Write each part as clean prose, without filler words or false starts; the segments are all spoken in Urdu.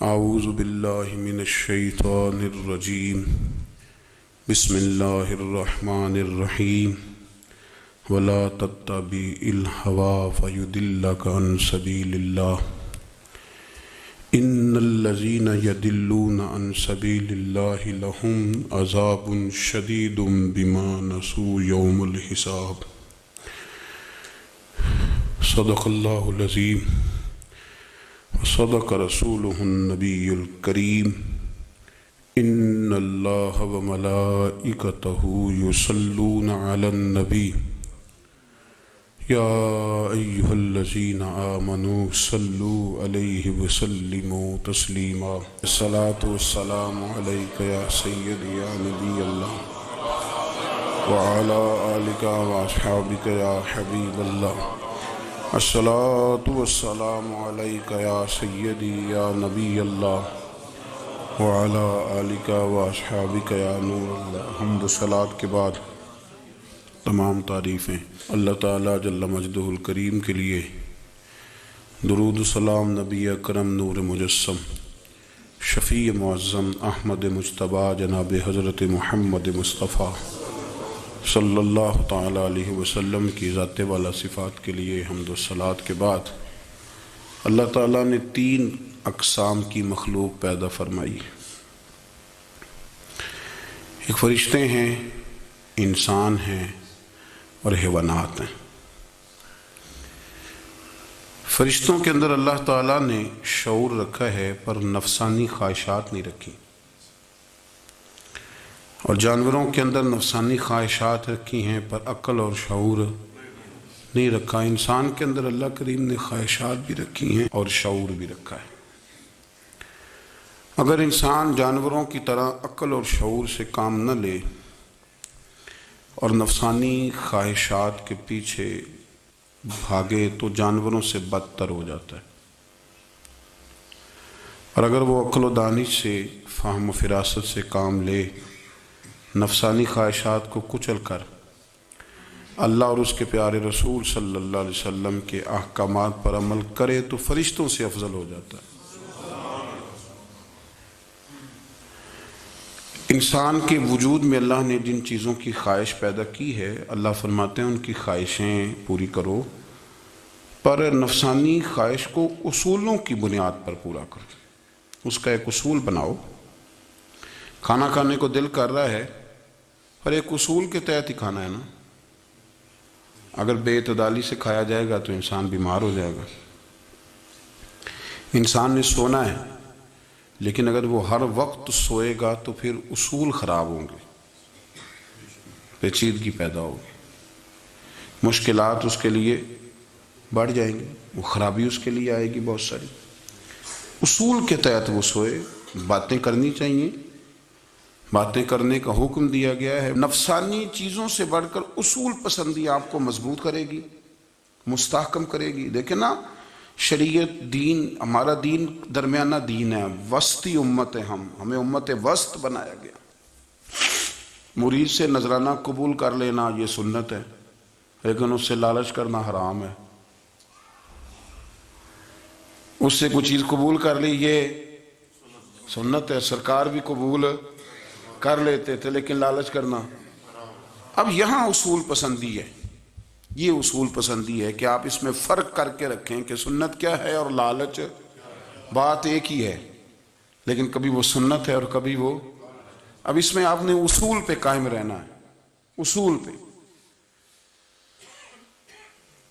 اعوذ باللہ من الشیطان الرجیم بسم اللہ الرحمن الرحیم ولا تتبع الہوی فیضلک عن سبیل اللہ ان الذین یضلون عن سبیل اللہ لہم عذاب شدید بما نسوا یوم الحساب۔ صدق اللہ العظیم وصدق رسولہ النبی الکریم۔ ان اللہ وملائکتہ یصلون علی النبی یا ایہا الذین آمنوا صلوا علیہ وسلموا تسلیما۔ الصلاۃ والسلام علیک یا سیدی یا نبی اللہ وعلی آلک واصحابک یا حبیب اللہ۔ الصلاۃ والسلام علیک یا سیدی یا نبی اللہ وعلی آلک واصحابک یا نور اللہ۔ حمد و صلاۃ کے بعد تمام تعریفیں اللہ تعالیٰ جل مجدہ الکریم کے لیے، درود و سلام نبی اکرم نور مجسم شفیع معظم احمد مجتبیٰ جناب حضرت محمد مصطفیٰ صلی اللہ تعالیٰ علیہ وسلم کی ذات والا صفات کے لیے حمد و صلاۃ کے بعد اللہ تعالیٰ نے 3 اقسام کی مخلوق پیدا فرمائی۔ ایک فرشتے ہیں، انسان ہیں اور حیوانات ہیں۔ فرشتوں کے اندر اللہ تعالیٰ نے شعور رکھا ہے پر نفسانی خواہشات نہیں رکھی، اور جانوروں کے اندر نفسانی خواہشات رکھی ہیں پر عقل اور شعور نہیں رکھا۔ انسان کے اندر اللہ کریم نے خواہشات بھی رکھی ہیں اور شعور بھی رکھا ہے۔ اگر انسان جانوروں کی طرح عقل اور شعور سے کام نہ لے اور نفسانی خواہشات کے پیچھے بھاگے تو جانوروں سے بدتر ہو جاتا ہے، اور اگر وہ عقل و دانش سے، فہم و فراست سے کام لے، نفسانی خواہشات کو کچل کر اللہ اور اس کے پیارے رسول صلی اللہ علیہ وسلم کے احکامات پر عمل کرے تو فرشتوں سے افضل ہو جاتا ہے۔ انسان کے وجود میں اللہ نے جن چیزوں کی خواہش پیدا کی ہے، اللہ فرماتے ہیں ان کی خواہشیں پوری کرو، پر نفسانی خواہش کو اصولوں کی بنیاد پر پورا کرو۔ اس کا ایک اصول بناؤ۔ کھانا کھانے کو دل کر رہا ہے پر ایک اصول کے تحت ہی کھانا ہے نا۔ اگر بے اعتدالی سے کھایا جائے گا تو انسان بیمار ہو جائے گا۔ انسان نے سونا ہے لیکن اگر وہ ہر وقت سوئے گا تو پھر اصول خراب ہوں گے، پیچیدگی پیدا ہوگی، مشکلات اس کے لیے بڑھ جائیں گے، وہ خرابی اس کے لیے آئے گی بہت ساری۔ اصول کے تحت وہ سوئے۔ باتیں کرنی چاہیے، باتیں کرنے کا حکم دیا گیا ہے۔ نفسانی چیزوں سے بڑھ کر اصول پسندی آپ کو مضبوط کرے گی، مستحکم کرے گی۔ دیکھیں نا، شریعت، دین، ہمارا دین درمیانہ دین ہے، وسطی امت ہے، ہمیں امت وسط بنایا گیا۔ مرید سے نذرانہ قبول کر لینا یہ سنت ہے، لیکن اس سے لالچ کرنا حرام ہے۔ اس سے کوئی چیز قبول کر لی یہ سنت ہے۔ سرکار بھی قبول کر لیتے تھے لیکن لالچ کرنا۔ اب یہاں اصول پسندی ہے، یہ اصول پسندی ہے کہ آپ اس میں فرق کر کے رکھیں کہ سنت کیا ہے اور لالچ، بات ایک ہی ہے لیکن کبھی وہ سنت ہے اور کبھی وہ۔ اب اس میں آپ نے اصول پہ قائم رہنا ہے، اصول پہ۔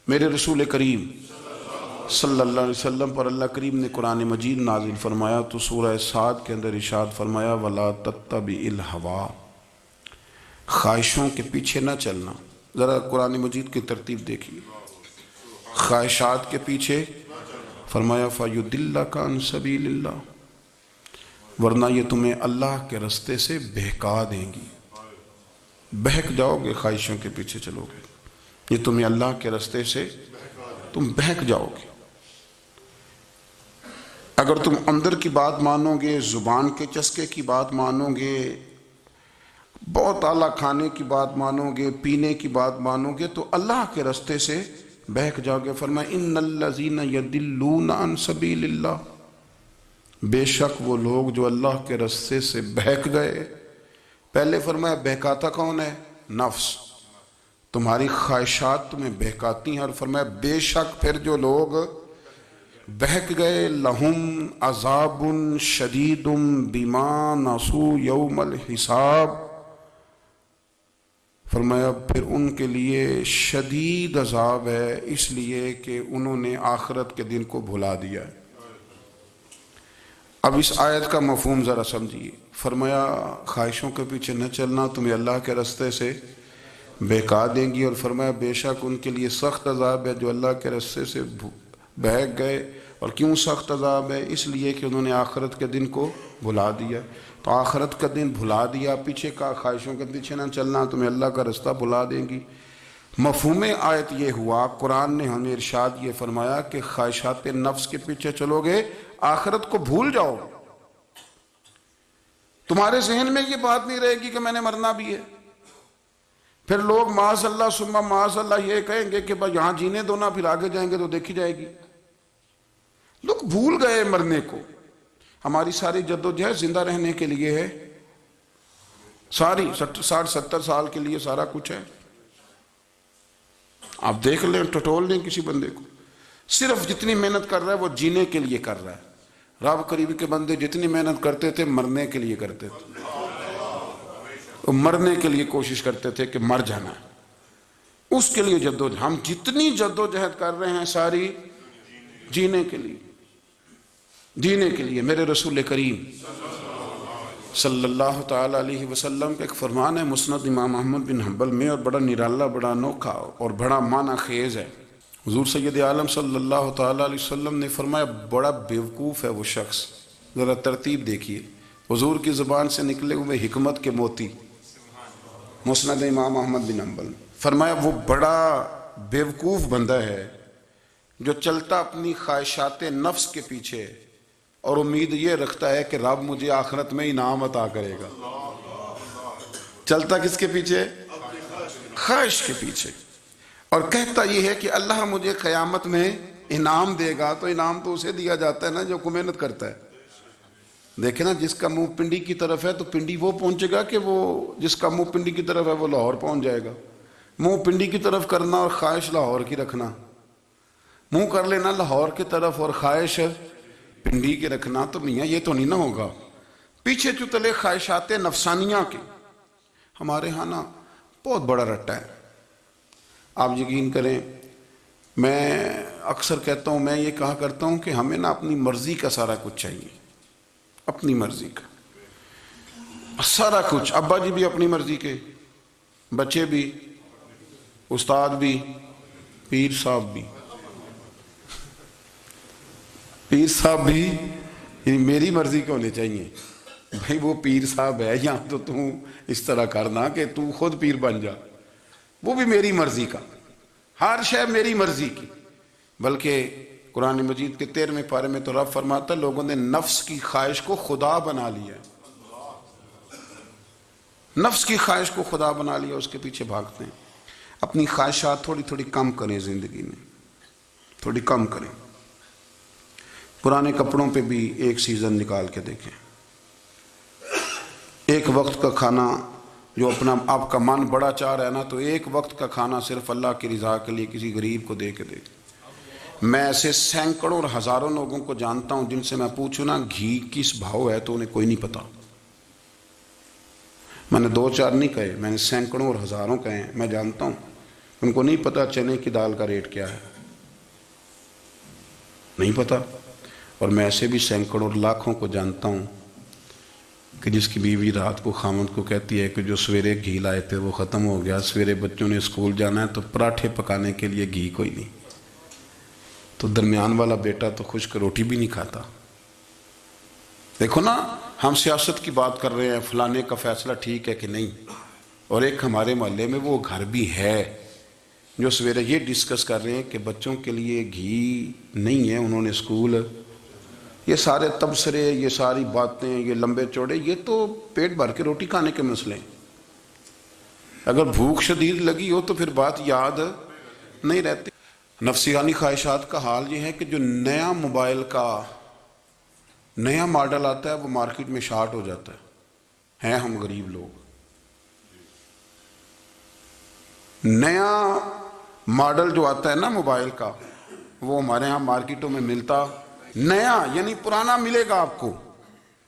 میرے رسول کریم صلی اللہ علیہ وسلم پر اللہ کریم نے قرآن مجید نازل فرمایا تو سورہ صاد کے اندر ارشاد فرمایا وَلَا تَتَّبِعِ الْهَوَىٰ، خواہشوں کے پیچھے نہ چلنا۔ ذرا قرآن مجید کی ترتیب دیکھیے، خواہشات کے پیچھے فرمایا فَيُضِلَّكَ عَن سَبِيلِ اللَّهِ، ورنہ یہ تمہیں اللہ کے رستے سے بہکا دیں گی۔ بہک جاؤ گے، خواہشوں کے پیچھے چلو گے، یہ تمہیں اللہ کے رستے سے تم بہک جاؤ گے۔ اگر تم اندر کی بات مانو گے، زبان کے چسکے کی بات مانو گے، بہت اعلیٰ کھانے کی بات مانو گے، پینے کی بات مانو گے تو اللہ کے رستے سے بہک جاؤ گے۔ فرمایا ان الذین یضلون عن سبیل اللہ، بے شک وہ لوگ جو اللہ کے رستے سے بہک گئے. پہلے فرمایا بہکاتا کون ہے؟ نفس. تمہاری خواہشات تمہیں بہکاتی ہیں. اور فرمایا بے شک پھر جو لوگ بہک گئے لہم عذاب شدید بما نسوا یوم الحساب. فرمایا پھر ان کے لیے شدید عذاب ہے اس لیے کہ انہوں نے آخرت کے دن کو بھلا دیا ہے. اب اس آیت کا مفہوم ذرا سمجھیے. فرمایا خواہشوں کے پیچھے نہ چلنا تمہیں اللہ کے رستے سے بہکا دیں گی. اور فرمایا بے شک ان کے لیے سخت عذاب ہے جو اللہ کے رستے سے بہک گئے. اور کیوں سخت عذاب ہے؟ اس لیے کہ انہوں نے آخرت کے دن کو بھلا دیا. تو آخرت کا دن بھلا دیا، پیچھے کا خواہشوں کے پیچھے نہ چلنا تمہیں اللہ کا رستہ بھلا دیں گی. مفہوم آیت یہ ہوا، قرآن نے ہمیں ارشاد یہ فرمایا کہ خواہشات نفس کے پیچھے چلو گے آخرت کو بھول جاؤ. تمہارے ذہن میں یہ بات نہیں رہے گی کہ میں نے مرنا بھی ہے. پھر لوگ معاذ اللہ ثم معاذ اللہ یہ کہیں گے کہ بھائی یہاں جینے دو نا، پھر آگے جائیں گے تو دیکھی جائے گی. لوگ بھول گئے مرنے کو. ہماری ساری جدوجہد زندہ رہنے کے لیے ہے، ساری 60-70 سال کے لیے سارا کچھ ہے. آپ دیکھ لیں، ٹٹول لیں کسی بندے کو، صرف جتنی محنت کر رہا ہے وہ جینے کے لیے کر رہا ہے. رب قریب کے بندے جتنی محنت کرتے تھے مرنے کے لیے کرتے تھے. وہ مرنے کے لیے کوشش کرتے تھے کہ مر جانا ہے، اس کے لیے جدوجہد. ہم جتنی جدوجہد کر رہے ہیں ساری جینے کے لیے، جینے کے لیے. میرے رسول کریم صلی اللہ تعالیٰ علیہ وسلم کا ایک فرمان ہے مسند امام احمد بن حنبل میں، اور بڑا نرالا، بڑا انوکھا اور بڑا معنی خیز ہے. حضور سید عالم صلی اللہ تعالیٰ علیہ وسلم نے فرمایا بڑا بیوقوف ہے وہ شخص. ذرا ترتیب دیکھیے، حضور کی زبان سے نکلے ہوئے حکمت کے موتی. مسند امام احمد بن حنبل فرمایا وہ بڑا بیوقوف بندہ ہے جو چلتا اپنی خواہشات نفس کے پیچھے اور امید یہ رکھتا ہے کہ رب مجھے آخرت میں انعام عطا کرے گا. چلتا کس کے پیچھے؟ خواہش کے پیچھے. اور کہتا یہ ہے کہ اللہ مجھے قیامت میں انعام دے گا. تو انعام تو اسے دیا جاتا ہے نا جو محنت کرتا ہے. دیکھیں نا، جس کا منہ پنڈی کی طرف ہے تو پنڈی وہ پہنچے گا کہ وہ جس کا منہ پنڈی کی طرف ہے وہ لاہور پہنچ جائے گا. منہ پنڈی کی طرف کرنا اور خواہش لاہور کی رکھنا، منہ کر لینا لاہور کی طرف اور خواہش پنڈی کی رکھنا، تو میاں یہ تو نہیں نہ ہوگا. پیچھے جو تلے خواہشات نفسانیہ کے ہمارے ہاں نا بہت بڑا رٹا ہے. آپ یقین کریں، میں اکثر کہتا ہوں، میں یہ کہا کرتا ہوں کہ ہمیں نا اپنی مرضی کا سارا کچھ چاہیے. اپنی مرضی کا سارا کچھ. ابا جی بھی اپنی مرضی کے، بچے بھی، استاد بھی، پیر صاحب بھی. پیر صاحب بھی یعنی میری مرضی کے ہونے چاہیے. بھائی وہ پیر صاحب ہے، یا تو تم اس طرح کرنا کہ تو خود پیر بن جا. وہ بھی میری مرضی کا، ہر شے میری مرضی کی. بلکہ قرآن مجید کے 13ویں پارے میں تو رب فرماتا ہے لوگوں نے نفس کی خواہش کو خدا بنا لیا. نفس کی خواہش کو خدا بنا لیا، اس کے پیچھے بھاگتے ہیں. اپنی خواہشات تھوڑی تھوڑی کم کریں، زندگی میں تھوڑی کم کریں. پرانے کپڑوں پہ بھی ایک سیزن نکال کے دیکھیں. ایک وقت کا کھانا جو اپنا آپ کا من بڑا چاہ رہا ہے نا، تو ایک وقت کا کھانا صرف اللہ کی رضا کے لیے کسی غریب کو دے کے دیکھیں. میں ایسے سینکڑوں اور ہزاروں لوگوں کو جانتا ہوں جن سے میں پوچھوں نا گھی کس بھاؤ ہے تو انہیں کوئی نہیں پتا. میں نے 2-4 نہیں کہے، میں نے سینکڑوں اور ہزاروں کہے ہیں. میں جانتا ہوں ان کو نہیں پتا چنے کی دال کا ریٹ کیا ہے، نہیں پتا. اور میں ایسے بھی سینکڑوں اور لاکھوں کو جانتا ہوں کہ جس کی بیوی رات کو خامند کو کہتی ہے کہ جو سویرے گھی لائے تھے وہ ختم ہو گیا، سویرے بچوں نے اسکول جانا ہے تو پراٹھے پکانے کے لیے گھی کوئی نہیں. تو درمیان والا بیٹا تو خشک روٹی بھی نہیں کھاتا. دیکھو نا، ہم سیاست کی بات کر رہے ہیں، فلانے کا فیصلہ ٹھیک ہے کہ نہیں، اور ایک ہمارے محلے میں وہ گھر بھی ہے جو سویرے یہ ڈسکس کر رہے ہیں کہ بچوں کے لیے گھی نہیں ہے، انہوں نے اسکول. یہ سارے تبصرے، یہ ساری باتیں، یہ لمبے چوڑے، یہ تو پیٹ بھر کے روٹی کھانے کے مسئلے ہیں. اگر بھوک شدید لگی ہو تو پھر بات یاد نہیں رہتی. نفسیانی خواہشات کا حال یہ ہے کہ جو نیا موبائل کا نیا ماڈل آتا ہے وہ مارکیٹ میں شارٹ ہو جاتا ہے، ہیں ہم غریب لوگ۔ نیا ماڈل جو آتا ہے نا موبائل کا، وہ ہمارے ہاں مارکیٹوں میں ملتا نیا، یعنی پرانا ملے گا آپ کو،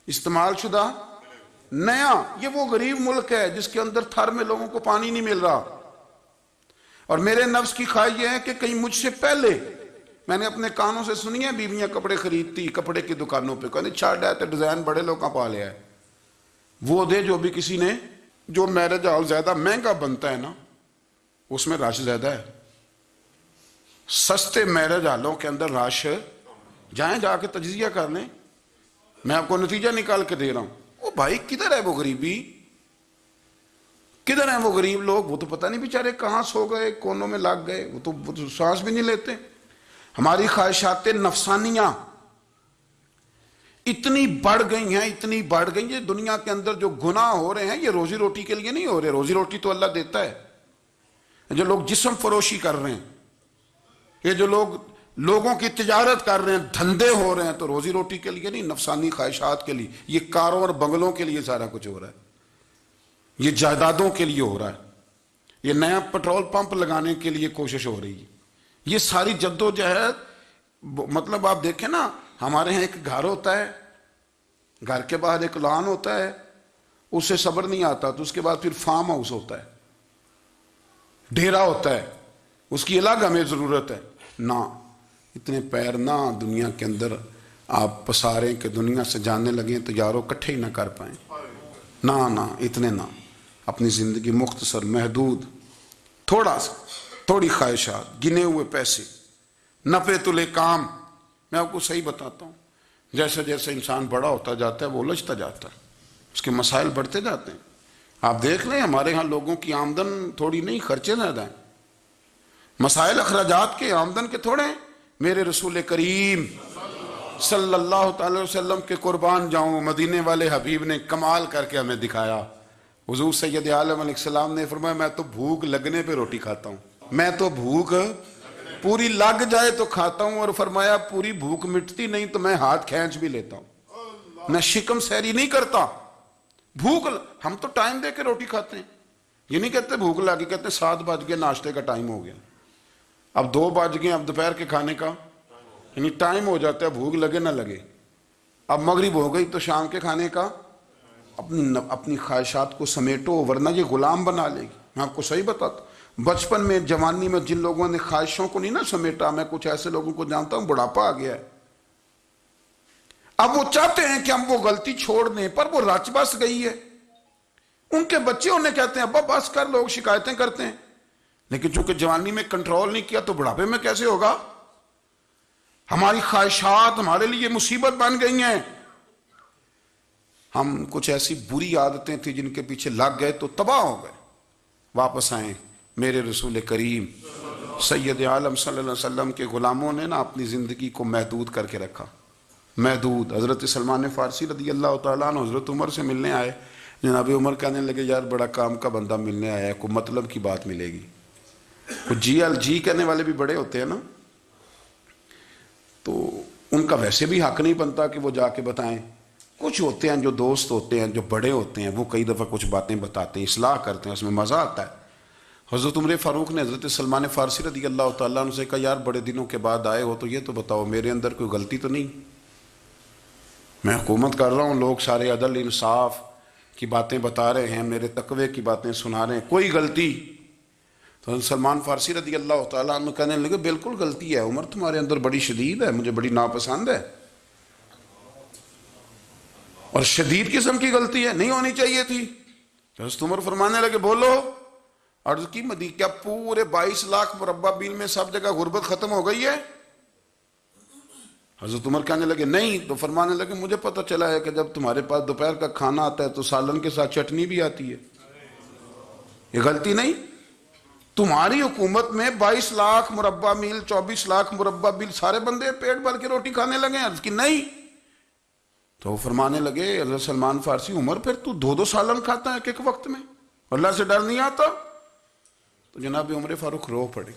استعمال شدہ نیا۔ یہ وہ غریب ملک ہے جس کے اندر تھر میں لوگوں کو پانی نہیں مل رہا، اور میرے نفس کی خواہش یہ ہے کہ کہیں مجھ سے پہلے، میں نے اپنے کانوں سے سنی ہے بیویاں کپڑے خریدتی کپڑے کی دکانوں پہ، کہنے چھاڑ ہے تو ڈیزائن بڑے لوگوں پا لیا ہے، وہ دے جو بھی کسی نے، جو میرج ہال زیادہ مہنگا بنتا ہے نا اس میں رش زیادہ ہے، سستے میرج ہالوں کے اندر رش، جائیں جا کے تجزیہ کر لیں، میں آپ کو نتیجہ نکال کے دے رہا ہوں۔ وہ بھائی کدھر ہے وہ غریبی، کدھر ہیں وہ غریب لوگ؟ وہ تو پتہ نہیں بیچارے کہاں سو گئے، کونوں میں لگ گئے، وہ تو سانس بھی نہیں لیتے۔ ہماری خواہشات نفسانیہ اتنی بڑھ گئی ہیں، اتنی بڑھ گئی ہیں، دنیا کے اندر جو گناہ ہو رہے ہیں یہ روزی روٹی کے لیے نہیں ہو رہے، روزی روٹی تو اللہ دیتا ہے۔ جو لوگ جسم فروشی کر رہے ہیں، یہ جو لوگ لوگوں کی تجارت کر رہے ہیں، دھندے ہو رہے ہیں، تو روزی روٹی کے لیے نہیں، نفسانی خواہشات کے لیے۔ یہ کاروں اور بنگلوں کے لیے سارا کچھ ہو رہا ہے، یہ جائیدادوں کے لیے ہو رہا ہے، یہ نیا پٹرول پمپ لگانے کے لیے کوشش ہو رہی ہے، یہ ساری جد و جہد۔ مطلب آپ دیکھیں نا، ہمارے ہاں ایک گھر ہوتا ہے، گھر کے باہر ایک لان ہوتا ہے، اس سے صبر نہیں آتا تو اس کے بعد پھر فارم ہاؤس ہوتا ہے، ڈیرا ہوتا ہے، اس کی الگ ہمیں ضرورت ہے نا۔ اتنے پیر نہ دنیا کے اندر آپ پساریں کہ دنیا سے جاننے لگیں تو یارو کٹھے ہی نہ کر پائیں، نہ اتنے نہ، اپنی زندگی مختصر، محدود، تھوڑا سا، تھوڑی خواہشات، گنے ہوئے پیسے، نفع تلے کام۔ میں آپ کو صحیح بتاتا ہوں، جیسے جیسے انسان بڑا ہوتا جاتا ہے وہ الجھتا جاتا ہے، اس کے مسائل بڑھتے جاتے ہیں۔ آپ دیکھ لیں ہمارے ہاں لوگوں کی آمدن تھوڑی نہیں، خرچے زیادہ ہیں، مسائل اخراجات کے، آمدن کے تھوڑے ہیں۔ میرے رسول کریم صلی اللہ تعالی وسلم کے قربان جاؤں، مدینے والے حبیب نے کمال کر کے ہمیں دکھایا۔ حضور سید عالم علیہ السلام نے فرمایا میں تو بھوک لگنے پہ روٹی کھاتا ہوں، میں تو بھوک پوری لگ جائے تو کھاتا ہوں، اور فرمایا پوری بھوک مٹتی نہیں تو میں ہاتھ کھینچ بھی لیتا ہوں، میں شکم سیری نہیں کرتا۔ بھوک، ہم تو ٹائم دے کے روٹی کھاتے ہیں، یہ نہیں کہتے بھوک لگی، کہتے 7 بج گئے، ناشتے کا ٹائم ہو گیا، اب 2 بج گئے، اب دوپہر کے کھانے کا یعنی ٹائم ہو جاتا ہے، بھوک لگے نہ لگے، اب مغرب ہو گئی تو شام کے کھانے کا۔ اپنی خواہشات کو سمیٹو ورنہ یہ غلام بنا لے گی۔ میں آپ کو صحیح بتاتا ہوں، بچپن میں، جوانی میں جن لوگوں نے خواہشوں کو نہیں نہ سمیٹا، میں کچھ ایسے لوگوں کو جانتا ہوں بڑھاپا آ گیا ہے، اب وہ چاہتے ہیں کہ ہم وہ غلطی چھوڑ دیں، پر وہ رچ بس گئی ہے، ان کے بچے انہیں کہتے ہیں ابا بس کر، لوگ شکایتیں کرتے ہیں، لیکن چونکہ جوانی میں کنٹرول نہیں کیا تو بڑھاپے میں کیسے ہوگا؟ ہماری خواہشات ہمارے لیے مصیبت بن گئی ہیں۔ ہم کچھ ایسی بری عادتیں تھیں جن کے پیچھے لگ گئے تو تباہ ہو گئے۔ واپس آئیں، میرے رسول کریم سید عالم صلی اللہ علیہ وسلم کے غلاموں نے نا اپنی زندگی کو محدود کر کے رکھا، محدود۔ حضرت سلمان فارسی رضی اللہ تعالیٰ عنہ حضرت عمر سے ملنے آئے، جناب عمر کہنے لگے یار بڑا کام کا بندہ ملنے آیا ہے، کوئی مطلب کی بات ملے گی۔ کچھ جی کہنے والے بھی بڑے ہوتے ہیں نا، تو ان کا ویسے بھی حق نہیں بنتا کہ وہ جا کے بتائیں۔ کچھ ہوتے ہیں جو دوست ہوتے ہیں، جو بڑے ہوتے ہیں، وہ کئی دفعہ کچھ باتیں بتاتے ہیں، اصلاح کرتے ہیں، اس میں مزہ آتا ہے۔ حضرت عمر فاروق نے حضرت سلمان فارسی رضی اللہ تعالیٰ عنہ سے کہا یار بڑے دنوں کے بعد آئے ہو تو یہ تو بتاؤ میرے اندر کوئی غلطی تو نہیں؟ میں حکومت کر رہا ہوں، لوگ سارے عدل انصاف کی باتیں بتا رہے ہیں، میرے تقوی کی باتیں سنا رہے ہیں، کوئی غلطی؟ تو حضرت سلمان فارسی رضی اللہ تعالیٰ عنہ کہنے لگے بالکل غلطی ہے عمر، تمہارے اندر بڑی شدید ہے، مجھے بڑی ناپسند ہے، اور شدید قسم کی غلطی ہے، نہیں ہونی چاہیے تھی۔ حضرت عمر فرمانے لگے بولو۔ عرض کی مدی کیا پورے 22 لاکھ مربع میل میں سب جگہ غربت ختم ہو گئی ہے؟ حضرت عمر کہنے لگے نہیں، تو فرمانے لگے مجھے پتہ چلا ہے کہ جب تمہارے پاس دوپہر کا کھانا آتا ہے تو سالن کے ساتھ چٹنی بھی آتی ہے، یہ غلطی نہیں؟ تمہاری حکومت میں 22 لاکھ مربع میل، 24 لاکھ مربع میل سارے بندے پیٹ بھر کے روٹی کھانے لگے ہیں؟ عرض کی نہیں۔ تو وہ فرمانے لگے حضرت سلمان فارسی عمر پھر تو 2 سالن کھاتا ہے ایک وقت میں، اللہ سے ڈر نہیں آتا؟ تو جناب عمر فاروق رو پڑے،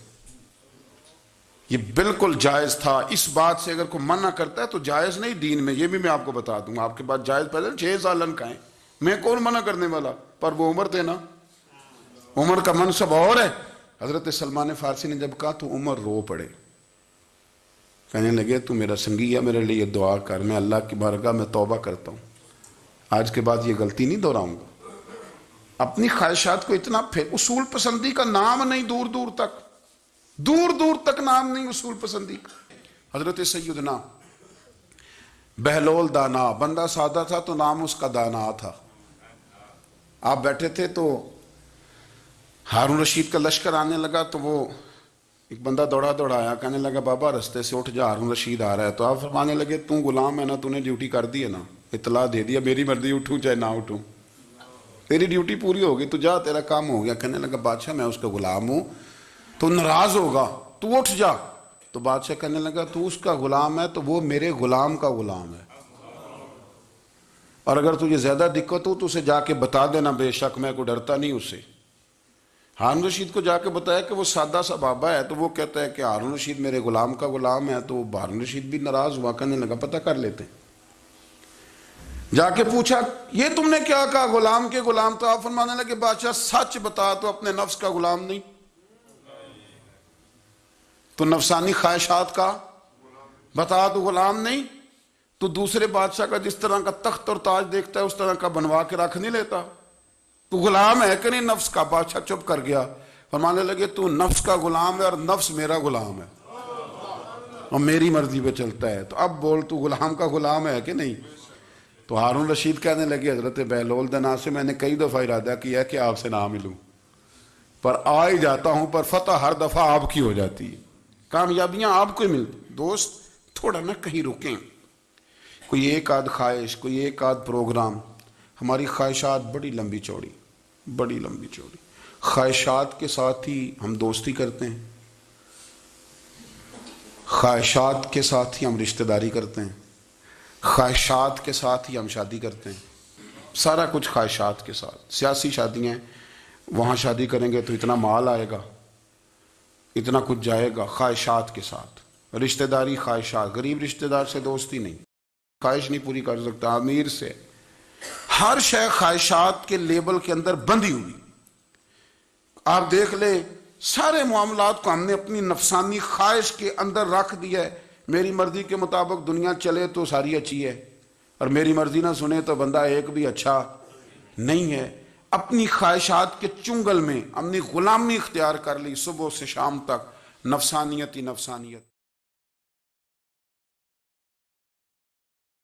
یہ بالکل جائز تھا. اس بات سے اگر کوئی منع کرتا ہے تو جائز نہیں دین میں. یہ بھی میں آپ کو بتا دوں گا. آپ کے پاس جائز پیدا 6 سالن کا ہے, میں کون منع کرنے والا, پر وہ عمر تھے نا, عمر کا منصب اور ہے. حضرت سلمان فارسی نے جب کہا تو عمر رو پڑے, کہنے لگے تو میرا سنگی ہے, میرے لیے دعا کر, میں اللہ کی بارگاہ میں توبہ کرتا ہوں, آج کے بعد یہ غلطی نہیں دہراؤں گا. اپنی خواہشات کو اتنا اصول پسندی کا نام نہیں, دور دور تک نام نہیں اصول پسندی کا. حضرت سیدنا بہلول دانا, بندہ سادہ تھا تو نام اس کا دانا تھا. آپ بیٹھے تھے تو ہارون رشید کا لشکر آنے لگا تو وہ ایک بندہ دوڑا آیا, کہنے لگا بابا رستے سے اٹھ جا, ہارون رشید آ رہا ہے. تو آپ فرمانے لگے تو غلام ہے نا, تو نے ڈیوٹی کر دی ہے نا, اطلاع دے دیا, میری مرضی اٹھوں چاہے نہ اٹھوں, تیری ڈیوٹی پوری ہوگی, تو جا, تیرا کام ہو گیا. کہنے لگا بادشاہ میں اس کا غلام ہوں, تو ناراض ہوگا, تو اٹھ جا. تو بادشاہ کہنے لگا تو اس کا غلام ہے تو وہ میرے غلام کا غلام ہے, اور اگر تجھے زیادہ دقت ہو تو اسے جا کے بتا دینا, بے شک میں کو ڈرتا نہیں اس سے. ہارون رشید کو جا کے بتایا کہ وہ سادہ سا بابا ہے, تو وہ کہتا ہے کہ ہارون رشید میرے غلام کا غلام ہے. تو ہارون رشید بھی ناراض ہوا, کہنے لگا پتہ کر لیتے. جا کے پوچھا یہ تم نے کیا کہا, غلام کے غلام. تو آپ فرمانے لگے بادشاہ سچ بتا, تو اپنے نفس کا غلام نہیں, تو نفسانی خواہشات کا بتا, تو غلام نہیں. تو دوسرے بادشاہ کا جس طرح کا تخت اور تاج دیکھتا ہے اس طرح کا بنوا کے رکھ نہیں لیتا, تو غلام ہے کہ نہیں نفس کا. بادشاہ چپ کر گیا. فرمانے لگے تو نفس کا غلام ہے اور نفس میرا غلام ہے, اور میری مرضی پہ چلتا ہے, تو اب بول تو غلام کا غلام ہے کہ نہیں. تو ہارون رشید کہنے لگے حضرت بہلول دنا سے میں نے کئی دفعہ ارادہ کیا کہ آپ سے نہ ملوں, پر آ ہی جاتا ہوں, پر فتح ہر دفعہ آپ کی ہو جاتی ہے, کامیابیاں آپ کو ہی ملتی. دوست تھوڑا نہ کہیں رکیں, کوئی ایک آدھ خواہش, کوئی ایک آدھ پروگرام. ہماری خواہشات بڑی لمبی چوڑی. خواہشات کے ساتھ ہی ہم دوستی کرتے ہیں, خواہشات کے ساتھ ہی ہم رشتہ داری کرتے ہیں, خواہشات کے ساتھ ہی ہم شادی کرتے ہیں. سارا کچھ خواہشات کے ساتھ. سیاسی شادیاں, وہاں شادی کریں گے تو اتنا مال آئے گا, اتنا کچھ جائے گا, خواہشات کے ساتھ. رشتہ داری خواہشات. غریب رشتہ دار سے دوستی نہیں, خواہش نہیں پوری کر سکتا, امیر سے. ہر شے خواہشات کے لیبل کے اندر بندھی ہوئی. آپ دیکھ لیں سارے معاملات کو ہم نے اپنی نفسانی خواہش کے اندر رکھ دیا ہے. میری مرضی کے مطابق دنیا چلے تو ساری اچھی ہے, اور میری مرضی نہ سنے تو بندہ ایک بھی اچھا نہیں ہے. اپنی خواہشات کے چنگل میں ہم نے غلامی اختیار کر لی, صبح سے شام تک نفسانیت ہی نفسانیت.